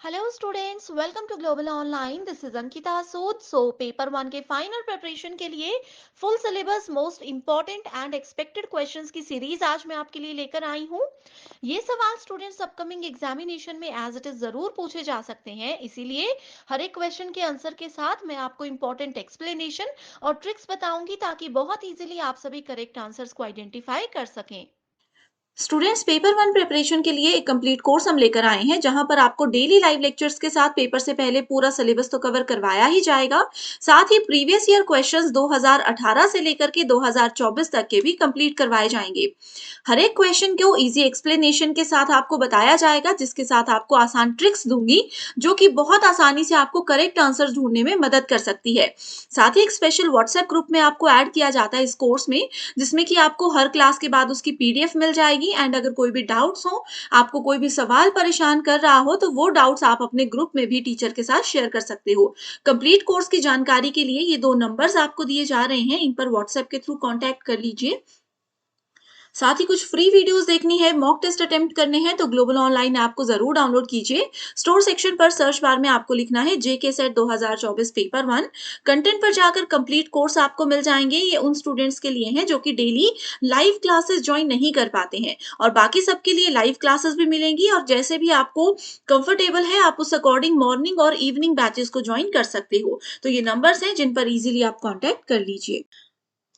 Hello students, welcome to Global Online. This is Ankita Sood. So paper 1 के final preparation के लिए full syllabus most important and expected questions की series आज मैं आपके लिए लेकर आई हूँ। ये सवाल स्टूडेंट्स अपकमिंग एग्जामिनेशन में एज इट इज जरूर पूछे जा सकते हैं, इसीलिए हर एक क्वेश्चन के आंसर के साथ मैं आपको इंपॉर्टेंट एक्सप्लेनेशन और ट्रिक्स बताऊंगी ताकि बहुत इजीली आप सभी करेक्ट आंसर्स को आइडेंटिफाई कर सकें। स्टूडेंट्स पेपर वन प्रिपरेशन के लिए एक कंप्लीट कोर्स हम लेकर आए हैं जहां पर आपको डेली लाइव लेक्चर्स के साथ पेपर से पहले पूरा सिलेबस तो कवर करवाया ही जाएगा। साथ ही प्रीवियस ईयर क्वेश्चंस 2018 से लेकर के 2024 तक के भी कंप्लीट करवाए जाएंगे। हर एक क्वेश्चन को इजी एक्सप्लेनेशन के साथ आपको बताया जाएगा, जिसके साथ आपको आसान ट्रिक्स दूंगी जो कि बहुत आसानी से आपको करेक्ट आंसर ढूंढने में मदद कर सकती है। साथ ही एक स्पेशल व्हाट्सएप ग्रुप में आपको ऐड किया जाता है इस कोर्स में, जिसमें कि आपको हर क्लास के बाद उसकी पीडीएफ मिल जाएगी। एंड अगर कोई भी डाउट्स हो, आपको कोई भी सवाल परेशान कर रहा हो, तो वो डाउट्स आप अपने ग्रुप में भी टीचर के साथ शेयर कर सकते हो। कंप्लीट कोर्स की जानकारी के लिए ये 2 नंबर्स आपको दिए जा रहे हैं, इन पर व्हाट्सएप के थ्रू कांटेक्ट कर लीजिए। साथ ही कुछ फ्री वीडियोस देखनी है, मॉक टेस्ट अटेम्प्ट करने हैं, तो ग्लोबल ऑनलाइन ऐप को जरूर डाउनलोड कीजिए। स्टोर सेक्शन पर सर्च बार में आपको लिखना है जेके सेट 2024 पेपर 1। कंटेंट पर जाकर कंप्लीट कोर्स आपको मिल जाएंगे। ये उन स्टूडेंट्स के लिए हैं जो कि डेली लाइव क्लासेस ज्वाइन नहीं कर पाते हैं, और बाकी सबके लिए लाइव क्लासेस भी मिलेंगी, और जैसे भी आपको कंफर्टेबल है आप उस अकॉर्डिंग मॉर्निंग और इवनिंग बैचेस को ज्वाइन कर सकते हो। तो ये नंबर्स हैं जिन पर इजीली आप कॉन्टेक्ट कर लीजिए।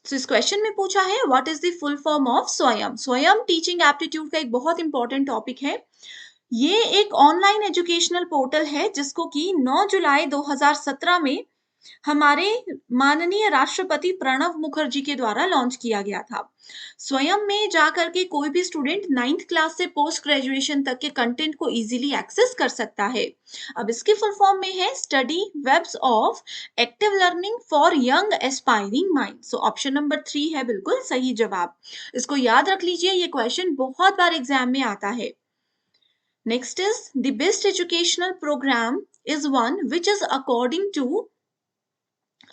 तो इस क्वेश्चन में पूछा है what is the full form of स्वयं। स्वयं टीचिंग एप्टीट्यूड का एक बहुत इंपॉर्टेंट टॉपिक है। ये एक ऑनलाइन एजुकेशनल पोर्टल है जिसको कि 9 जुलाई 2017 में हमारे माननीय राष्ट्रपति प्रणब मुखर्जी के द्वारा लॉन्च किया गया था। स्वयं में जाकर के कोई भी स्टूडेंट 9th क्लास से पोस्ट ग्रेजुएशन तक के कंटेंट को इजीली एक्सेस कर सकता है। अब इसकी फुल फॉर्म में है study webs of active learning for young aspiring mind. So option number 3 है बिल्कुल सही जवाब। इसको याद रख लीजिए, ये क्वेश्चन बहुत बार एग्जाम में आता है। Next is the best educational program is one which is according to.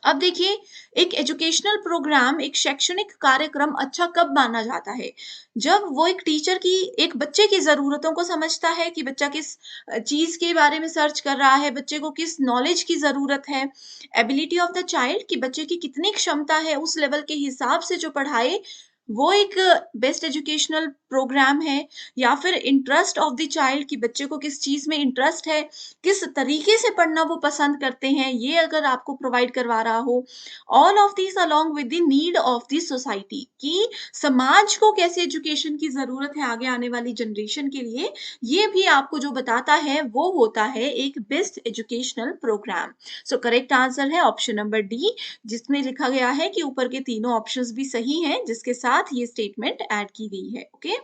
अब देखिए, एक एजुकेशनल प्रोग्राम, एक शैक्षणिक कार्यक्रम अच्छा कब माना जाता है? जब वो एक टीचर की, एक बच्चे की ज़रूरतों को समझता है कि बच्चा किस चीज़ के बारे में सर्च कर रहा है, बच्चे को किस नॉलेज की ज़रूरत है, एबिलिटी ऑफ द चाइल्ड कि बच्चे की कितनी क्षमता है, उस लेवल के हिसाब से जो पढ़ाए, वो एक बेस्ट एजुकेशनल प्रोग्राम है। या फिर इंटरेस्ट ऑफ द चाइल्ड कि बच्चे को किस चीज़ में इंटरेस्ट है, किस तरीके से पढ़ना वो पसंद करते हैं, ये अगर आपको प्रोवाइड करवा रहा हो। All of this along with the need of the society कि समाज को कैसे एजुकेशन की ज़रूरत है आगे आने वाली जनरेशन के लिए, ये भी आपको जो बताता है वो होता है एक best educational program. So correct answer है ऑप्शन नंबर डी, जिसमें लिखा गया है कि ऊपर के तीनों ऑप्शंस भी सही हैं, जिसके साथ ये स्टेटमेंट ऐड की गई है। ओके।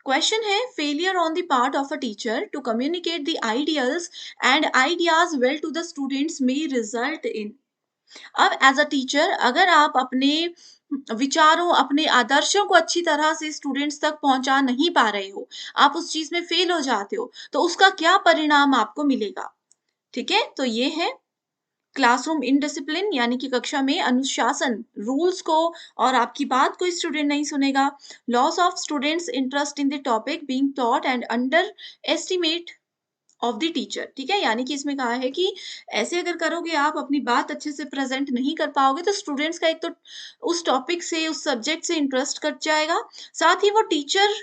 क्वेश्चन है failure on the part of a teacher to communicate the ideals and ideas well to the students may result in. अब एज अ टीचर अगर आप अपने विचारों, अपने आदर्शों को अच्छी तरह से स्टूडेंट्स तक पहुंचा नहीं पा रहे हो, आप उस चीज में फेल हो जाते हो, तो उसका क्या परिणाम आपको मिलेगा? ठीक है, तो ये है क्लासरूम इनडिसिप्लिन, यानी कि कक्षा में अनुशासन, रूल्स को और आपकी बात कोई स्टूडेंट नहीं सुनेगा। Loss of students interest in the topic being taught and under estimate of the teacher. ठीक है, यानी कि इसमें कहा है कि ऐसे अगर करोगे, आप अपनी बात अच्छे से प्रेजेंट नहीं कर पाओगे, तो स्टूडेंट्स का एक तो उस टॉपिक से, उस सब्जेक्ट से इंटरेस्ट कट जाएगा। साथ ही वो टीचर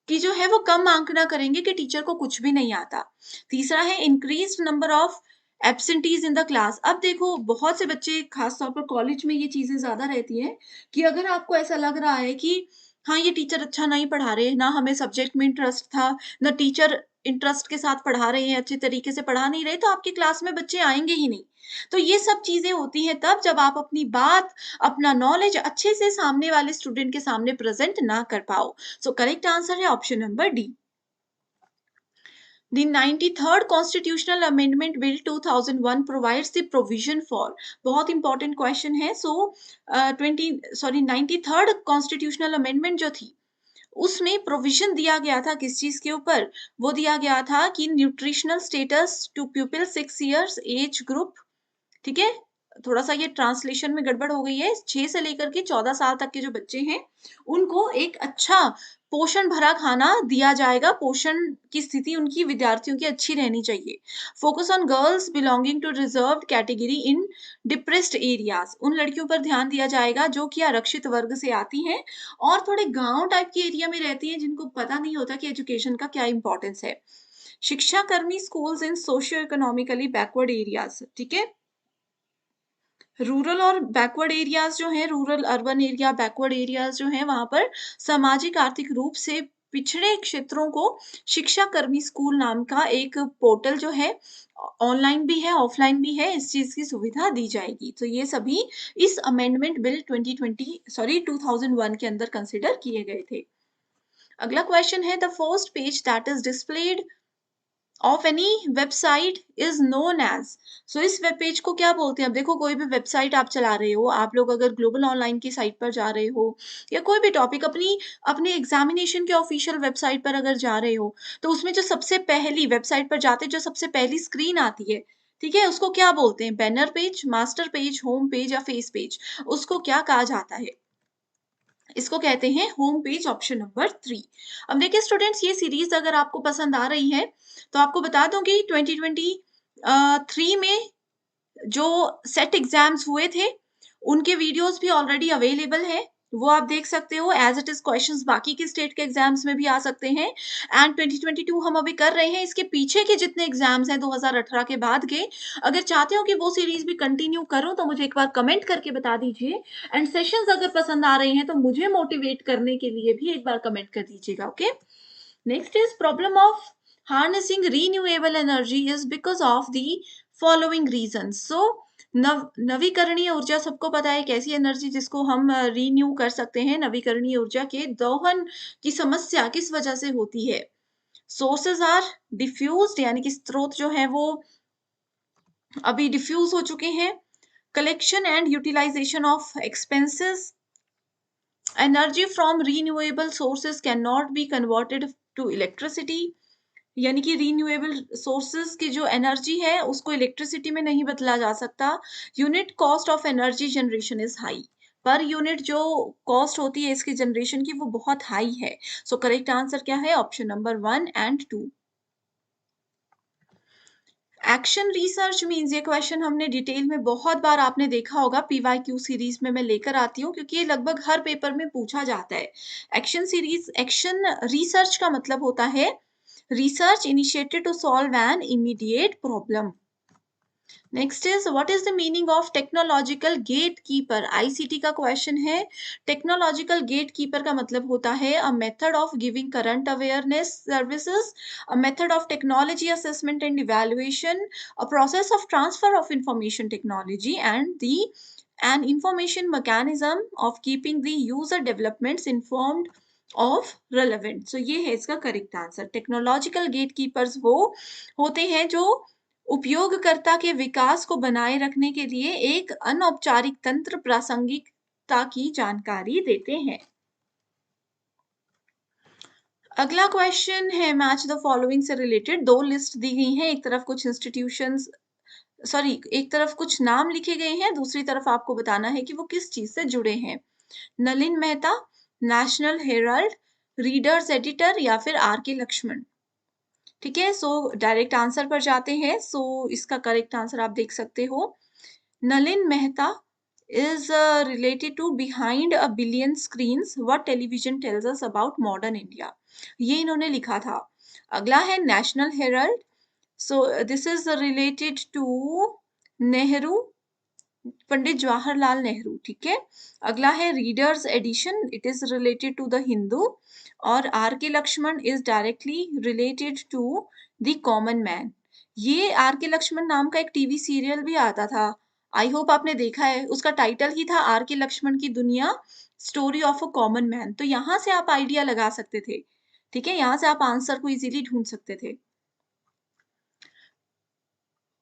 की जो है वो कम आंकना करेंगे कि टीचर को कुछ भी नहीं आता। तीसरा है increased number of absentees in the class. अब देखो, बहुत से बच्चे, खास तौर पर कॉलेज में ये चीजें ज्यादा रहती हैं कि अगर आपको ऐसा लग रहा है कि हाँ, ये टीचर अच्छा नहीं पढ़ा रहे, ना हमें सब्जेक्ट में इंटरेस्ट था, ना टीचर इंटरेस्ट के साथ पढ़ा रहे हैं, अच्छे तरीके से पढ़ा नहीं रहे, तो आपकी क्लास में बच्चे आएंगे ही नहीं। तो ये सब चीजें होती हैं तब जब आप अपनी बात, अपना नॉलेज अच्छे से सामने वाले स्टूडेंट के सामने प्रेजेंट ना कर पाओ। सो करेक्ट आंसर है option number D. The 93rd Constitutional Amendment Bill 2001 provides the provision for, बहुत इंपॉर्टेंट क्वेश्चन है। सो 93rd कॉन्स्टिट्यूशनल अमेंडमेंट जो थी, उसमें प्रोविजन दिया गया था किस चीज के ऊपर? वो दिया गया था कि nutritional status to people 6 years age group, ठीक है, थोड़ा सा ये ट्रांसलेशन में गड़बड़ हो गई है। 6 से लेकर के 14 साल तक के जो बच्चे हैं, उनको एक अच्छा पोषण भरा खाना दिया जाएगा। पोषण की स्थिति उनकी विद्यार्थियों की अच्छी रहनी चाहिए। Focus on girls belonging to reserved category in depressed areas. उन लड़कियों पर ध्यान दिया जाएगा जो कि आरक्षित वर्ग से आती हैं और थोड़े गाँव टाइप के एरिया में रहती हैं, जिनको पता नहीं होता कि एजुकेशन का क्या इंपॉर्टेंस है। शिक्षा कर्मी schools in socio economically backward areas, ठीक है। रूरल और बैकवर्ड एरियाज जो हैं, rural urban area backward areas जो हैं, वहां पर सामाजिक आर्थिक रूप से पिछड़े क्षेत्रों को शिक्षा कर्मी स्कूल नाम का एक पोर्टल जो है, ऑनलाइन भी है ऑफलाइन भी है, इस चीज की सुविधा दी जाएगी। तो ये सभी इस अमेंडमेंट बिल 2001 के अंदर कंसिडर किए गए थे। अगला क्वेश्चन है, the first page that is displayed of any website is known as. So इस वेब पेज को क्या बोलते हैं? अब देखो, कोई भी वेबसाइट आप चला रहे हो, आप लोग अगर ग्लोबल ऑनलाइन की साइट पर जा रहे हो या कोई भी टॉपिक अपनी अपने एग्जामिनेशन के ऑफिशियल वेबसाइट पर अगर जा रहे हो, तो उसमें जो सबसे पहली वेबसाइट पर जाते जो सबसे पहली स्क्रीन आती है, ठीक है, उसको क्या बोलते हैं? Banner page, master page, home page या फेस पेज? उसको क्या कहा जाता है? इसको कहते हैं होम पेज, ऑप्शन नंबर 3। अब देखिए स्टूडेंट्स, ये सीरीज अगर आपको पसंद आ रही है तो आपको बता दूं कि 2023 में जो सेट एग्जाम्स हुए थे, उनके वीडियोस भी ऑलरेडी अवेलेबल हैं। वो आप देख सकते हो। एज इट इज क्वेश्चंस बाकी के स्टेट के एग्जाम्स में भी आ सकते हैं। एंड 2022 हम अभी कर रहे हैं, इसके पीछे के जितने एग्जाम्स हैं 2018 के बाद के, अगर चाहते हो कि वो सीरीज भी कंटिन्यू करूं तो मुझे एक बार कमेंट करके बता दीजिए। एंड सेशंस अगर पसंद आ रहे हैं तो मुझे मोटिवेट करने के लिए भी एक बार कमेंट कर दीजिएगा। Okay, next is problem of harnessing renewable energy is because of the following reasons. So नवीकरणीय ऊर्जा सबको पता है एक ऐसी एनर्जी जिसको हम रीन्यू कर सकते हैं। नवीकरणीय ऊर्जा के दोहन की समस्या किस वजह से होती है? सोर्सेज आर डिफ्यूज्ड, यानी कि स्रोत जो है वो अभी डिफ्यूज हो चुके हैं। Collection and utilization of expenses, energy from renewable sources can not be converted to electricity, यानी कि रीन्यूएबल सोर्सेज की जो एनर्जी है उसको इलेक्ट्रिसिटी में नहीं बदला जा सकता। Unit cost of energy generation is high, per unit जो कॉस्ट होती है इसकी जनरेशन की वो बहुत हाई है। सो करेक्ट आंसर क्या है? Option number 1 and 2। Action research means, ये क्वेश्चन हमने डिटेल में बहुत बार आपने देखा होगा, पीवाईक्यू सीरीज में मैं लेकर आती हूँ क्योंकि ये लगभग हर पेपर में पूछा जाता है। एक्शन रिसर्च का मतलब होता है research initiated to solve an immediate problem. Next is what is the meaning of technological gate keeper? ICT का क्वेश्चन है। टेक्नोलॉजिकल गेट कीपर का मतलब होता है a method of giving current awareness services, a method of technology assessment and evaluation, a process of transfer of information technology and the an information mechanism of keeping the user developments informed of relevant. So ये है इसका correct answer. Technological gate keepers वो होते हैं जो उपयोगकर्ता के विकास को बनाए रखने के लिए एक अनौपचारिक तंत्र प्रासंगिकता की जानकारी देते हैं। अगला क्वेश्चन है मैच द फॉलोइंग से रिलेटेड। दो लिस्ट दी गई हैं, एक तरफ कुछ इंस्टीट्यूशंस, सॉरी, एक तरफ कुछ नाम लिखे गए हैं, दूसरी तरफ आपको बताना है कि वो किस चीज से जुड़े हैं। Nalin Mehta, national Herald, readers editor या फिर आर के लक्ष्मण। ठीक है, सो डायरेक्ट आंसर पर जाते हैं। सो इसका करेक्ट आंसर आप देख सकते हो, Nalin Mehta is related to behind a billion screens what television tells us about modern India, ये इन्होंने लिखा था। अगला है National Herald, so this is related to Nehru, Pandit Jawaharlal Nehru. ठीक है, अगला है readers edition, it is related to the Hindu, और R K Laxman is directly related to the common man. ये आर के लक्ष्मण नाम का एक टीवी सीरियल भी आता था, आई होप आपने देखा है। उसका टाइटल ही था आर के लक्ष्मण की दुनिया, story of a common man. तो यहाँ से आप आइडिया लगा सकते थे। ठीक है, यहाँ से आप आंसर को इजीली ढूंढ सकते थे।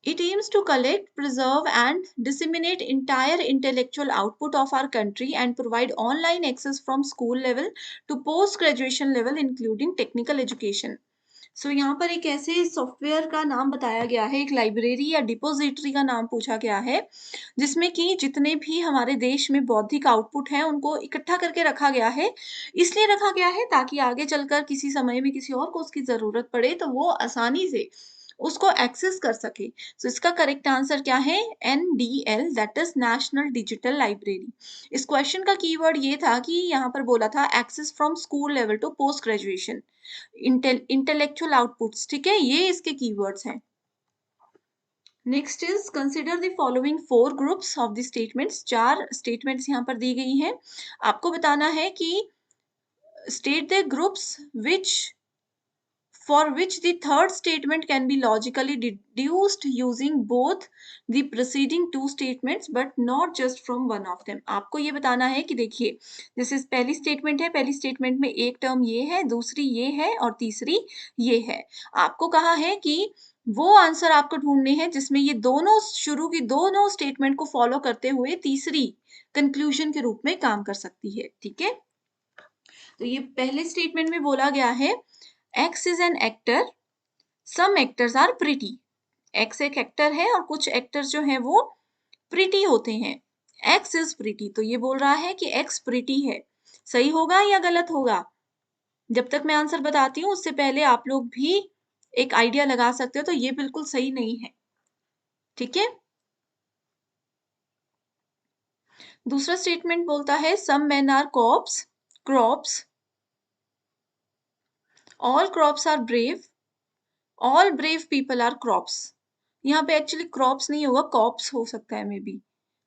It aims to collect, preserve, and disseminate entire intellectual output of our country and provide online access from school level to post graduation level, including technical education. यहाँ पर एक ऐसे सॉफ्टवेयर का नाम बताया गया है, एक लाइब्रेरी या डिपोजिटरी का नाम पूछा गया है, जिसमें कि जितने भी हमारे देश में बौद्धिक आउटपुट हैं, उनको इकट्ठा करके रखा गया है। इसलिए रखा गया है ताकि आगे चलकर किसी समय में किसी और को उसकी ज़रूरत पड़े, तो वो आसानी से उसको एक्सेस कर सके। इसका करेक्ट आंसर क्या है? NDL, that is national digital library. इस क्वेश्चन का कीवर्ड ये था कि यहाँ पर बोला था access from school level to post graduation, intellectual outputs, ठीक है? ये इसके कीवर्ड्स हैं। Next is consider the following 4 groups of the statements. 4 statements यहाँ पर दी गई हैं। आपको बताना है कि state the groups which for which the third statement can be logically deduced using both the preceding two statements but not just from one of them। आपको ये बताना है कि देखिए, जैसे पहली स्टेटमेंट है, पहली स्टेटमेंट में एक टर्म ये है, दूसरी ये है और तीसरी ये है। आपको कहा है कि वो आंसर आपको ढूंढने हैं जिसमें ये दोनों शुरू की दोनों स्टेटमेंट को फॉलो करते हुए तीसरी कंक्लूजन के रूप में काम कर सकती है, ठीक है? तो ये पहले स्टेटमेंट में बोला गया है X is an actor, some actors are pretty। X एक एक्टर है और कुछ एक्टर्स जो हैं वो प्रिटी होते हैं। X is pretty, तो ये बोल रहा है कि X प्रिटी है। सही होगा या गलत होगा? जब तक मैं आंसर बताती हूँ उससे पहले आप लोग भी एक आइडिया लगा सकते हो, तो ये बिल्कुल सही नहीं है, ठीक है? दूसरा स्टेटमेंट बोलता है some men are crops, all crops are brave, all brave people are crops। यहाँ पे एक्चुअली क्रॉप्स नहीं होगा, कॉप्स हो सकता है मे बी,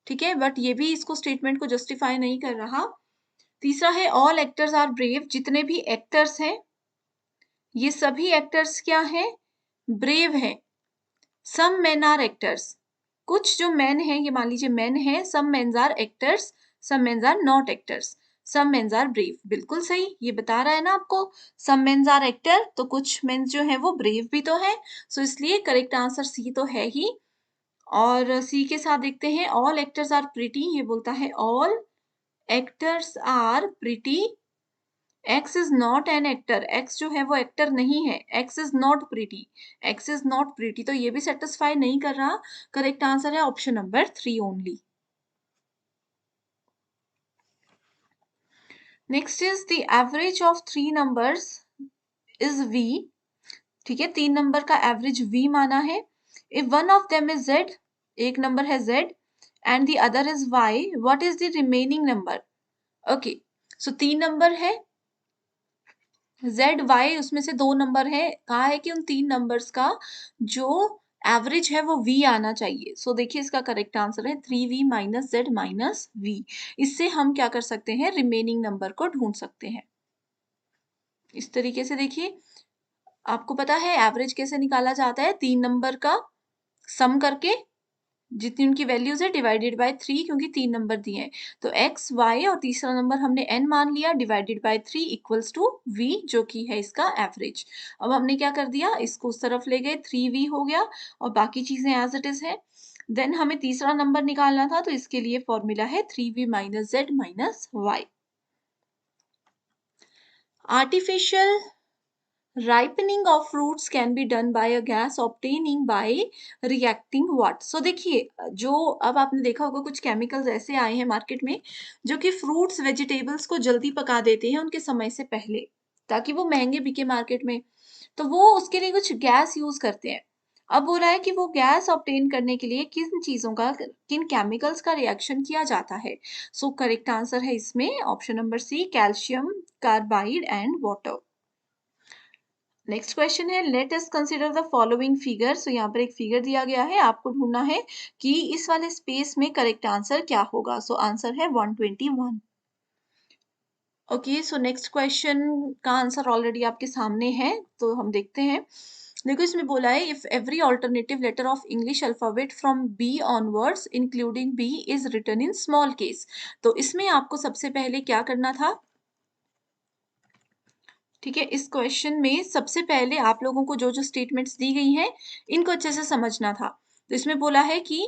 ठीक है? बट ये भी इसको स्टेटमेंट को जस्टिफाई नहीं कर रहा। तीसरा है ऑल एक्टर्स आर ब्रेव, जितने भी एक्टर्स हैं ये सभी एक्टर्स क्या हैं? ब्रेव हैं। सम मेन आर एक्टर्स, कुछ जो मेन हैं, ये मान लीजिए मेन हैं, some mens are actors, some mens are not actors, some mens are brave. बिल्कुल सही, ये बता रहा है ना आपको, सम मेन्स आर एक्टर, तो कुछ मेन्स जो हैं वो ब्रेव भी तो हैं। इसलिए करेक्ट आंसर सी तो है ही। और सी के साथ देखते हैं ऑल एक्टर्स आर प्रिटी, ये बोलता है all actors are pretty. X is not an actor, X जो है वो एक्टर नहीं है, X is not pretty, X is not pretty, तो ये भी सेटिस्फाई नहीं कर रहा। करेक्ट आंसर है option number 3 only. Next is the average of 3 numbers is v, ठीक है? 3 नंबर का एवरेज v माना है। If one of them is z, एक नंबर है z and the other is y, what is the remaining number? Okay, so 3 number है Z Y, उसमें से 2 नंबर है। कहा है कि उन 3 नंबर्स का जो एवरेज है वो V आना चाहिए। देखिए इसका करेक्ट आंसर है 3V minus Z minus V। इससे हम क्या कर सकते हैं? रिमेनिंग नंबर को ढूंढ सकते हैं। इस तरीके से देखिए, आपको पता है एवरेज कैसे निकाला जाता है? 3 नंबर का सम करके जितनी उनकी वैल्यूज है डिवाइडेड बाय 3, क्योंकि 3 नंबर दिए हैं। तो x, y और तीसरा नंबर हमने n मान लिया, divided by 3 equals to v, जो कि है इसका एवरेज। अब हमने क्या कर दिया, इसको उस तरफ ले गए, 3v हो गया और बाकी चीजें एज इट इज है। देन हमें तीसरा नंबर निकालना था, तो इसके लिए फॉर्मूला है 3v minus z minus y। Artificial ripening of fruits can be done by a gas obtaining by reacting what? देखिए, जो अब आपने देखा होगा कुछ केमिकल्स ऐसे आए हैं मार्केट में जो कि फ्रूट्स वेजिटेबल्स को जल्दी पका देते हैं उनके समय से पहले, ताकि वो महंगे बिके मार्केट में। तो वो उसके लिए कुछ गैस यूज करते हैं। अब हो रहा है कि वो गैस ऑब्टेन करने के लिए किन चीजों का, किन केमिकल्स का रिएक्शन किया जाता है? करेक्ट आंसर है इसमें option number C, calcium carbide and water. Next question है, let us consider the following figure. यहाँ पर एक फिगर दिया गया है, आपको ढूंढना है कि इस वाले स्पेस में करेक्ट आंसर क्या होगा। आंसर है 121। ओके, नेक्स्ट क्वेश्चन का आंसर ऑलरेडी आपके सामने है, तो हम देखते हैं। देखो इसमें बोला है, if every alternative letter of English alphabet from B onwards including B is written in small case. तो इसमें आपको सबसे पहले क्या करना था? ठीक है, इस क्वेश्चन में सबसे पहले आप लोगों को जो जो स्टेटमेंट्स दी गई हैं इनको अच्छे से समझना था। तो इसमें बोला है कि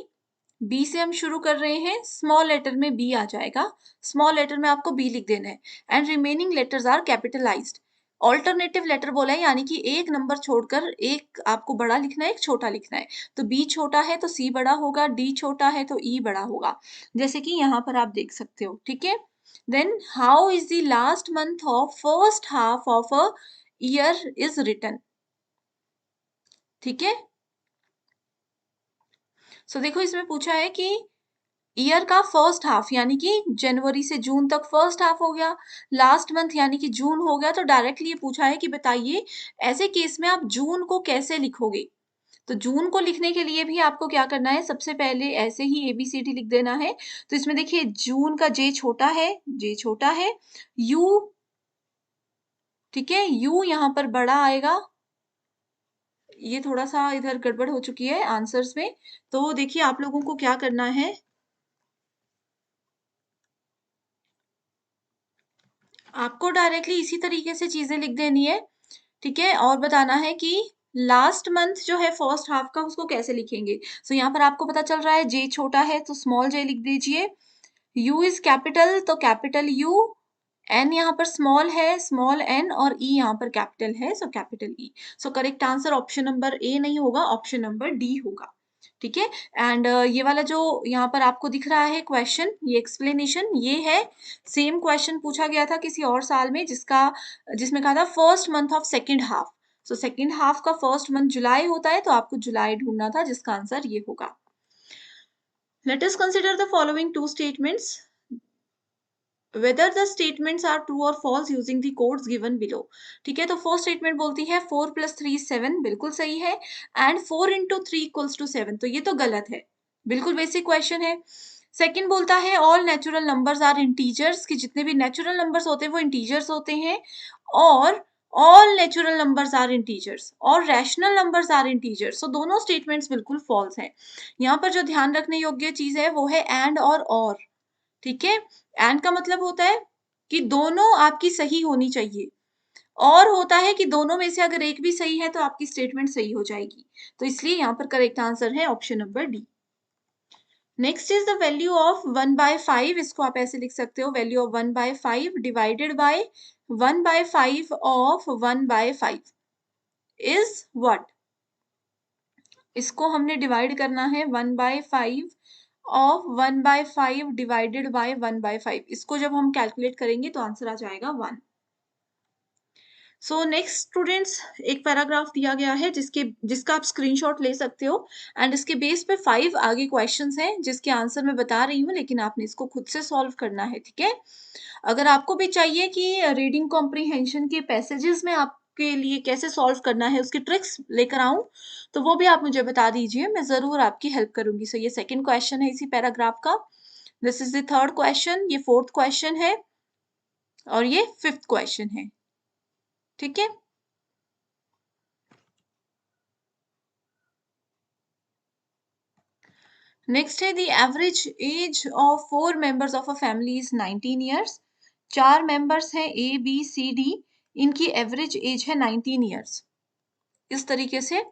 बी से हम शुरू कर रहे हैं, स्मॉल लेटर में बी आ जाएगा, स्मॉल लेटर में आपको बी लिख देना है, and remaining letters are capitalized. Alternative letter बोला है, यानी कि एक नंबर छोड़कर एक आपको बड़ा लिखना है, एक छोटा लिखना है। तो बी छोटा है तो सी बड़ा होगा, डी छोटा है तो ई बड़ा होगा, जैसे कि यहाँ पर आप देख सकते हो। ठीक है, then how is the last month of first half of a year is written. ठीक है, सो देखो इसमें पूछा है कि ईयर का फर्स्ट हाफ यानी कि जनवरी से जून तक फर्स्ट हाफ हो गया, लास्ट मंथ यानी कि जून हो गया, तो डायरेक्टली ये पूछा है कि बताइए ऐसे केस में आप जून को कैसे लिखोगे। तो जून को लिखने के लिए भी आपको क्या करना है, सबसे पहले ऐसे ही ABCD लिख देना है। तो इसमें देखिए जून का जे छोटा है, जे छोटा है, यू, ठीक है, यू यहाँ पर बड़ा आएगा। ये थोड़ा सा इधर गड़बड़ हो चुकी है आंसर्स में, तो देखिए आप लोगों को क्या करना है, आपको डायरेक्टली इसी तरीके से चीजें लिख देनी है। ठीक है, और बताना है कि लास्ट मंथ जो है फर्स्ट हाफ का उसको कैसे लिखेंगे। सो यहाँ पर आपको पता चल रहा है जे छोटा है तो स्मॉल जे लिख दीजिए, यू इज कैपिटल तो कैपिटल यू, एन यहाँ पर स्मॉल है स्मॉल एन, और ई यहाँ पर कैपिटल है so capital E. So correct answer option number A नहीं होगा, ऑप्शन नंबर डी होगा। ठीक है, एंड ये वाला जो यहाँ पर आपको दिख रहा है क्वेश्चन, ये एक्सप्लेनेशन ये है, सेम क्वेश्चन पूछा गया था किसी और साल में जिसमें कहा था first month of second half. So second half का फर्स्ट मंथ जुलाई होता है, तो आपको जुलाई ढूंढना था, जिसका आंसर ये होगा। Let us consider the following two statements, whether the statements are true or false using the codes given below। ठीक है, तो फर्स्ट स्टेटमेंट बोलती है 4 + 3 = 7, बिल्कुल सही है, एंड 4 × 3 = 7, तो ये तो गलत है, बिल्कुल बेसिक क्वेश्चन है। सेकंड बोलता है all natural numbers are integers, कि जितने भी नेचुरल नंबर्स होते हैं वो इंटीजर्स होते हैं, और all natural numbers are integers और rational numbers are integers. So दोनों स्टेटमेंट्स बिल्कुल फॉल्स हैं। यहाँ पर जो ध्यान रखने योग्य चीज है वो है एंड और। ठीक है, एंड का मतलब होता है कि दोनों आपकी सही होनी चाहिए, और होता है कि दोनों में से अगर एक भी सही है तो आपकी स्टेटमेंट सही हो जाएगी। तो इसलिए यहाँ पर करेक्ट आंसर है option number D. Next is the value of 1/5, इसको आप ऐसे लिख सकते हो, value of 1/5 divided by 1/5 of 1/5 is what. इसको हमने डिवाइड करना है 1/5 ऑफ 1/5 डिवाइडेड बाय 1/5, इसको जब हम कैलकुलेट करेंगे तो आंसर आ जाएगा 1। सो नेक्स्ट स्टूडेंट्स, एक पैराग्राफ दिया गया है जिसका आप स्क्रीनशॉट ले सकते हो, एंड इसके बेस पे 5 आगे क्वेश्चंस हैं जिसके आंसर मैं बता रही हूँ, लेकिन आपने इसको खुद से सॉल्व करना है। ठीक है, अगर आपको भी चाहिए कि रीडिंग कॉम्प्रीहेंशन के पैसेजेस में आपके लिए कैसे सॉल्व करना है उसकी ट्रिक्स लेकर आऊं, तो वो भी आप मुझे बता दीजिए, मैं जरूर आपकी हेल्प करूंगी। सो ये सेकंड क्वेश्चन है इसी पैराग्राफ का, this is the third question, ये फोर्थ क्वेश्चन है, और ये फिफ्थ क्वेश्चन है। ठीक है, नेक्स्ट है the average age of 4 members of a family is 19 years. 4 members हैं ABCD, इनकी एवरेज एज है 19 ईयर्स। इस तरीके से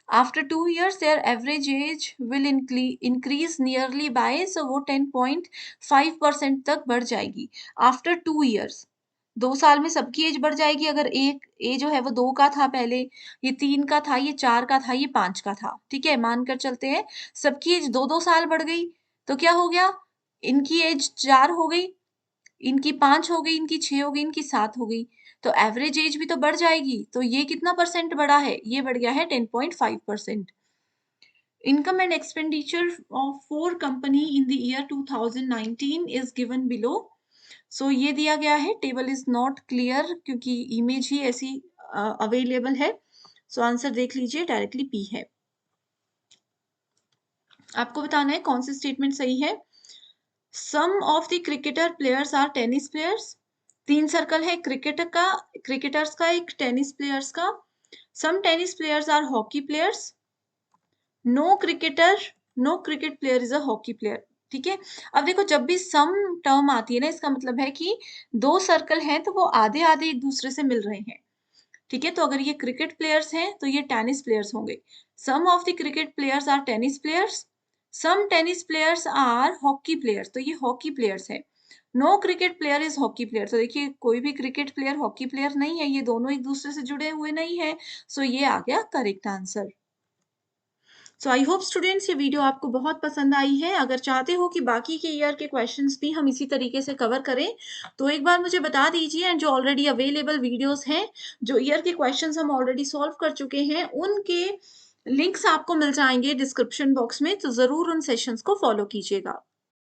after 2 years their average age will increase nearly by, so वो 10.5% तक बढ़ जाएगी आफ्टर 2 years। 2 साल में सबकी एज बढ़ जाएगी, अगर एक ए जो है वो 2 का था पहले, ये 3 का था, ये 4 का था, ये 5 का था। ठीक है, मानकर चलते हैं सबकी एज 2-2 साल बढ़ गई, तो क्या हो गया, इनकी एज 4 हो गई, इनकी 5 हो गई, इनकी 6 हो गई, इनकी 7 हो गई, तो एवरेज एज भी तो बढ़ जाएगी। तो ये कितना परसेंट बढ़ा है, ये बढ़ गया है 10.5%। Income and expenditure of 4 company in the year 2019 is given below. So ये दिया गया है, टेबल इज नॉट क्लियर क्योंकि इमेज ही ऐसी अवेलेबल है। सो आंसर देख लीजिए, डायरेक्टली पी है। आपको बताना है कौन सी स्टेटमेंट सही है। Some of the cricketer players are tennis players. 3 circle है क्रिकेटर का, क्रिकेटर्स का, एक टेनिस प्लेयर्स का। Some tennis players are hockey players. No cricket player is a hockey player. ठीक है, अब देखो जब भी सम टर्म आती है ना, इसका मतलब है कि 2 सर्कल हैं तो वो आधे आधे एक दूसरे से मिल रहे हैं। ठीक है, तो अगर ये क्रिकेट प्लेयर्स हैं तो ये टेनिस प्लेयर्स होंगे। Some of the cricket players are tennis players, some tennis players are hockey players, तो ये हॉकी प्लेयर्स है। No cricket player is hockey player. तो देखिए कोई भी क्रिकेट प्लेयर हॉकी प्लेयर नहीं है, ये दोनों एक दूसरे से जुड़े हुए नहीं है। सो ये आ गया correct answer. So I hope students ये वीडियो आपको बहुत पसंद आई है। अगर चाहते हो कि बाकी के ईयर के क्वेश्चंस भी हम इसी तरीके से कवर करें, तो एक बार मुझे बता दीजिए। एंड जो ऑलरेडी अवेलेबल वीडियोस हैं, जो ईयर के क्वेश्चंस हम ऑलरेडी सॉल्व कर चुके हैं, उनके लिंक्स आपको मिल जाएंगे डिस्क्रिप्शन बॉक्स में, तो ज़रूर उन सेशंस को फॉलो कीजिएगा।